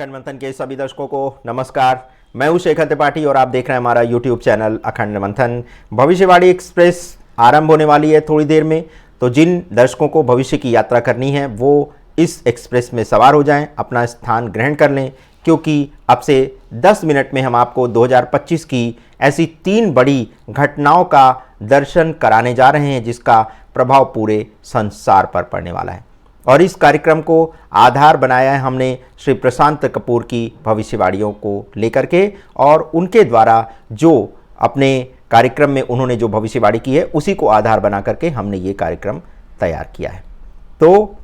अखंड मंथन के सभी दर्शकों को नमस्कार। मैं हूं शेखर त्रिपाठी और आप देख रहे हैं हमारा यूट्यूब चैनल अखंड मंथन। भविष्यवाणी एक्सप्रेस आरंभ होने वाली है थोड़ी देर में, तो जिन दर्शकों को भविष्य की यात्रा करनी है वो इस एक्सप्रेस में सवार हो जाएं, अपना स्थान ग्रहण कर लें, क्योंकि अब से 10 मिनट में हम आपको 2025 की ऐसी 3 बड़ी घटनाओं का दर्शन कराने जा रहे हैं जिसका प्रभाव पूरे संसार पर पड़ने वाला है। और इस कार्यक्रम को आधार बनाया है हमने श्री प्रशांत कपूर की भविष्यवाणियों को लेकर के, और उनके द्वारा जो अपने कार्यक्रम में उन्होंने जो भविष्यवाणी की है उसी को आधार बना करके हमने ये कार्यक्रम तैयार किया है। तो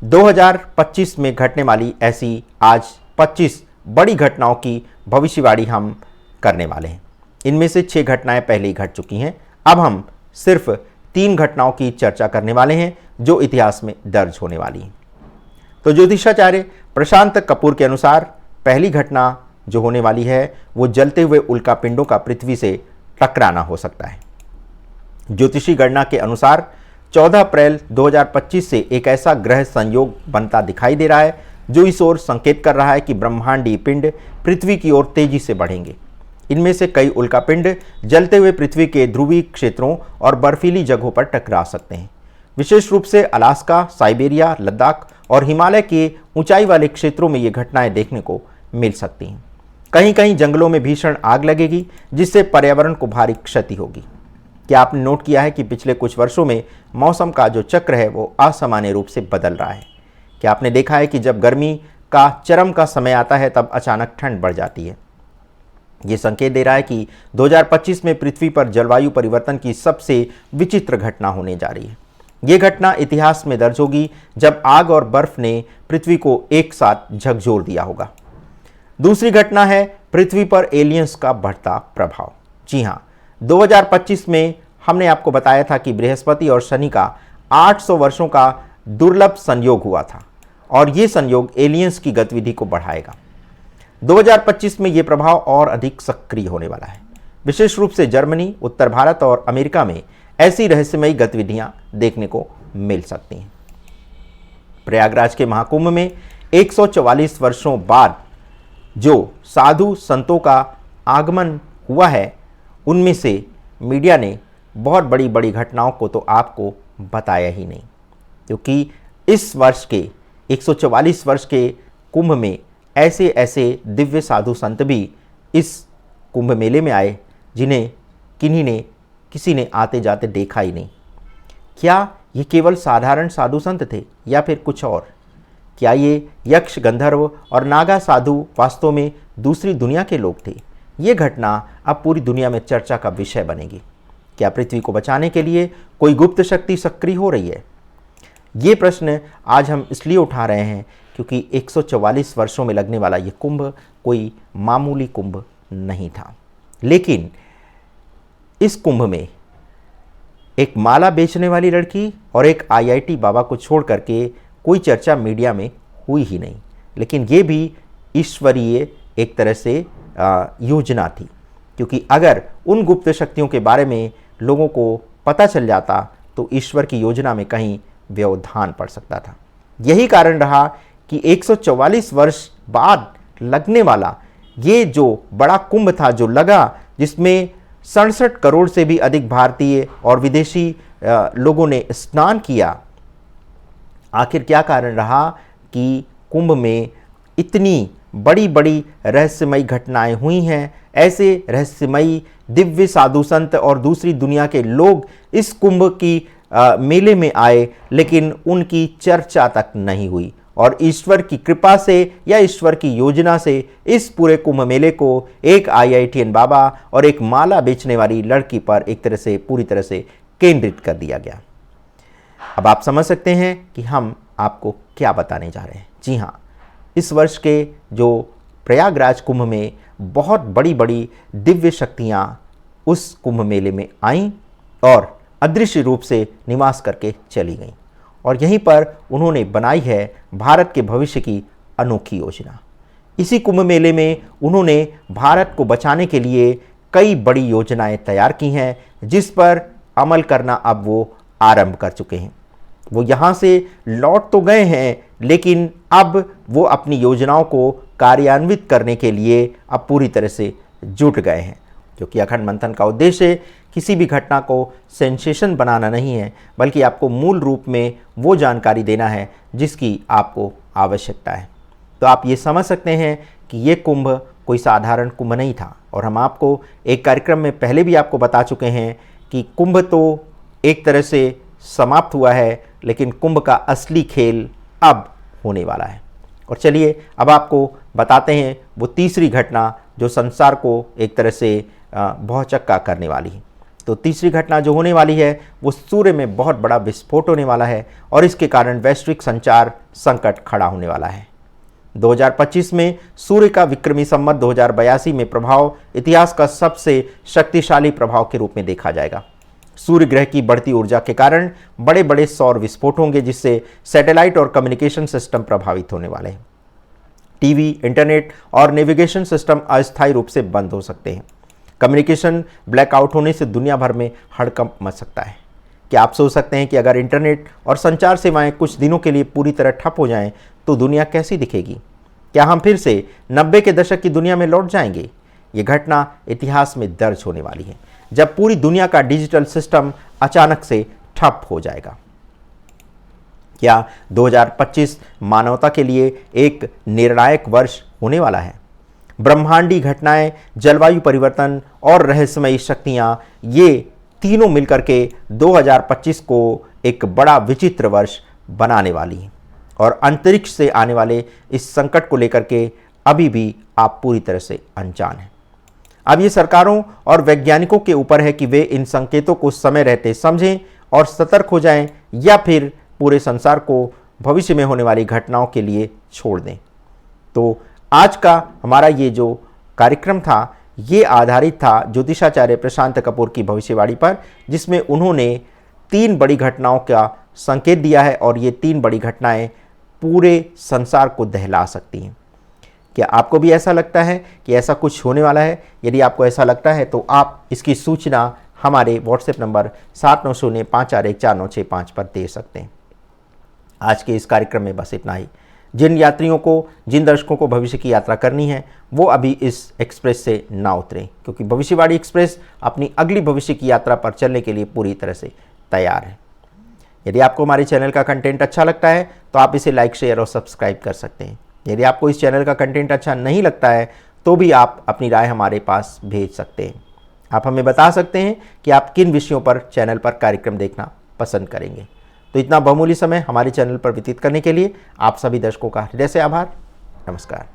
2025 में घटने वाली ऐसी आज 25 बड़ी घटनाओं की भविष्यवाणी हम करने वाले हैं। इनमें से 6 घटनाएं पहले ही घट चुकी हैं। अब हम सिर्फ 3 घटनाओं की चर्चा करने वाले हैं जो इतिहास में दर्ज होने वाली हैं। तो ज्योतिषाचार्य प्रशांत कपूर के अनुसार पहली घटना जो होने वाली है वो जलते हुए उल्कापिंडों का पृथ्वी से टकराना हो सकता है। ज्योतिषी गणना के अनुसार 14 अप्रैल 2025 से एक ऐसा ग्रह संयोग बनता दिखाई दे रहा है जो इस ओर संकेत कर रहा है कि ब्रह्मांडीय पिंड पृथ्वी की ओर तेजी से बढ़ेंगे। इनमें से कई उल्कापिंड जलते हुए पृथ्वी के ध्रुवीय क्षेत्रों और बर्फीली जगहों पर टकरा सकते हैं। विशेष रूप से अलास्का, साइबेरिया, लद्दाख और हिमालय के ऊंचाई वाले क्षेत्रों में ये घटनाएं देखने को मिल सकती हैं। कहीं कहीं जंगलों में भीषण आग लगेगी जिससे पर्यावरण को भारी क्षति होगी। क्या आपने नोट किया है कि पिछले कुछ वर्षों में मौसम का जो चक्र है वो असामान्य रूप से बदल रहा है? क्या आपने देखा है कि जब गर्मी का चरम का समय आता है तब अचानक ठंड बढ़ जाती है? ये संकेत दे रहा है कि 2025 में पृथ्वी पर जलवायु परिवर्तन की सबसे विचित्र घटना होने जा रही है। ये घटना इतिहास में दर्ज होगी जब आग और बर्फ ने पृथ्वी को एक साथ झकझोर दिया होगा। दूसरी घटना है पृथ्वी पर एलियंस का बढ़ता प्रभाव। जी हाँ, 2025 में हमने आपको बताया था कि बृहस्पति और शनि का 800 वर्षों का दुर्लभ संयोग हुआ था और ये संयोग एलियंस की गतिविधि को बढ़ाएगा। 2025 में ये प्रभाव और अधिक सक्रिय होने वाला है। विशेष रूप से जर्मनी, उत्तर भारत और अमेरिका में ऐसी रहस्यमयी गतिविधियां देखने को मिल सकती हैं। प्रयागराज के महाकुंभ में 144 वर्षों बाद जो साधु संतों का आगमन हुआ है उनमें से मीडिया ने बहुत बड़ी बड़ी घटनाओं को तो आपको बताया ही नहीं, क्योंकि इस वर्ष के 144 वर्ष के कुंभ में ऐसे ऐसे दिव्य साधु संत भी इस कुंभ मेले में आए जिन्हें किसी ने आते जाते देखा ही नहीं। क्या ये केवल साधारण साधु संत थे या फिर कुछ और? क्या ये यक्ष, गंधर्व और नागा साधु वास्तव में दूसरी दुनिया के लोग थे? ये घटना अब पूरी दुनिया में चर्चा का विषय बनेगी। क्या पृथ्वी को बचाने के लिए कोई गुप्त शक्ति सक्रिय हो रही है? ये प्रश्न आज हम इसलिए उठा रहे हैं क्योंकि 144 वर्षों में लगने वाला ये कुंभ कोई मामूली कुंभ नहीं था। लेकिन इस कुंभ में एक माला बेचने वाली लड़की और एक आईआईटी बाबा को छोड़ करके कोई चर्चा मीडिया में हुई ही नहीं। लेकिन ये भी ईश्वरीय एक तरह से योजना थी, क्योंकि अगर उन गुप्त शक्तियों के बारे में लोगों को पता चल जाता तो ईश्वर की योजना में कहीं व्यवधान पड़ सकता था। यही कारण रहा कि 144 वर्ष बाद लगने वाला ये जो बड़ा कुंभ था जो लगा, जिसमें 67 करोड़ से भी अधिक भारतीय और विदेशी लोगों ने स्नान किया। आखिर क्या कारण रहा कि कुंभ में इतनी बड़ी बड़ी रहस्यमयी घटनाएं हुई हैं? ऐसे रहस्यमयी दिव्य साधु संत और दूसरी दुनिया के लोग इस कुंभ की मेले में आए, लेकिन उनकी चर्चा तक नहीं हुई। और ईश्वर की कृपा से या ईश्वर की योजना से इस पूरे कुंभ मेले को एक आईआईटीएन बाबा और एक माला बेचने वाली लड़की पर एक तरह से पूरी तरह से केंद्रित कर दिया गया। अब आप समझ सकते हैं कि हम आपको क्या बताने जा रहे हैं। जी हाँ, इस वर्ष के जो प्रयागराज कुंभ में बहुत बड़ी बड़ी दिव्य शक्तियाँ उस कुंभ मेले में आईं और अदृश्य रूप से निवास करके चली गईं, और यहीं पर उन्होंने बनाई है भारत के भविष्य की अनोखी योजना। इसी कुंभ मेले में उन्होंने भारत को बचाने के लिए कई बड़ी योजनाएं तैयार की हैं, जिस पर अमल करना अब वो आरंभ कर चुके हैं। वो यहाँ से लौट तो गए हैं, लेकिन अब वो अपनी योजनाओं को कार्यान्वित करने के लिए अब पूरी तरह से जुट गए हैं, क्योंकि अखंड मंथन का उद्देश्य किसी भी घटना को सेंसेशन बनाना नहीं है, बल्कि आपको मूल रूप में वो जानकारी देना है जिसकी आपको आवश्यकता है। तो आप ये समझ सकते हैं कि ये कुंभ कोई साधारण कुंभ नहीं था, और हम आपको एक कार्यक्रम में पहले भी आपको बता चुके हैं कि कुंभ तो एक तरह से समाप्त हुआ है, लेकिन कुंभ का असली खेल अब होने वाला है। और चलिए अब आपको बताते हैं वो तीसरी घटना जो संसार को एक तरह से भौचक्का करने वाली है। तो तीसरी घटना जो होने वाली है वो सूर्य में बहुत बड़ा विस्फोट होने वाला है, और इसके कारण वैश्विक संचार संकट खड़ा होने वाला है। 2025 में सूर्य का विक्रमी संवत 2082 में प्रभाव इतिहास का सबसे शक्तिशाली प्रभाव के रूप में देखा जाएगा। सूर्य ग्रह की बढ़ती ऊर्जा के कारण बड़े बड़े सौर विस्फोट होंगे, जिससे सैटेलाइट और कम्युनिकेशन सिस्टम प्रभावित होने वाले हैं। टीवी, इंटरनेट और नेविगेशन सिस्टम अस्थायी रूप से बंद हो सकते हैं। कम्युनिकेशन ब्लैकआउट होने से दुनिया भर में हड़कंप मच सकता है। क्या आप सोच सकते हैं कि अगर इंटरनेट और संचार सेवाएं कुछ दिनों के लिए पूरी तरह ठप हो जाएं तो दुनिया कैसी दिखेगी? क्या हम फिर से 90 के दशक की दुनिया में लौट जाएंगे? ये घटना इतिहास में दर्ज होने वाली है, जब पूरी दुनिया का डिजिटल सिस्टम अचानक से ठप हो जाएगा। क्या 2025 मानवता के लिए एक निर्णायक वर्ष होने वाला है? ब्रह्मांडी घटनाएं, जलवायु परिवर्तन और रहस्यमयी शक्तियां, ये तीनों मिलकर के 2025 को एक बड़ा विचित्र वर्ष बनाने वाली हैं, और अंतरिक्ष से आने वाले इस संकट को लेकर के अभी भी आप पूरी तरह से अनजान हैं। अब ये सरकारों और वैज्ञानिकों के ऊपर है कि वे इन संकेतों को समय रहते समझें और सतर्क हो जाएं, या फिर पूरे संसार को भविष्य में होने वाली घटनाओं के लिए छोड़ दें। तो आज का हमारा ये जो कार्यक्रम था, ये आधारित था ज्योतिषाचार्य प्रशांत कपूर की भविष्यवाणी पर, जिसमें उन्होंने 3 बड़ी घटनाओं का संकेत दिया है, और ये 3 बड़ी घटनाएं पूरे संसार को दहला सकती हैं। क्या आपको भी ऐसा लगता है कि ऐसा कुछ होने वाला है? यदि आपको ऐसा लगता है तो आप इसकी सूचना हमारे व्हाट्सएप नंबर 7905414965 पर दे सकते हैं। आज के इस कार्यक्रम में बस इतना ही। जिन यात्रियों को, जिन दर्शकों को भविष्य की यात्रा करनी है, वो अभी इस एक्सप्रेस से ना उतरें, क्योंकि भविष्यवाणी एक्सप्रेस अपनी अगली भविष्य की यात्रा पर चलने के लिए पूरी तरह से तैयार है। यदि आपको हमारे चैनल का कंटेंट अच्छा लगता है तो आप इसे लाइक, शेयर और सब्सक्राइब कर सकते हैं। यदि आपको इस चैनल का कंटेंट अच्छा नहीं लगता है तो भी आप अपनी राय हमारे पास भेज सकते हैं। आप हमें बता सकते हैं कि आप किन विषयों पर चैनल पर कार्यक्रम देखना पसंद करेंगे। तो इतना बहुमूल्य समय हमारे चैनल पर व्यतीत करने के लिए आप सभी दर्शकों का हृदय से आभार। नमस्कार।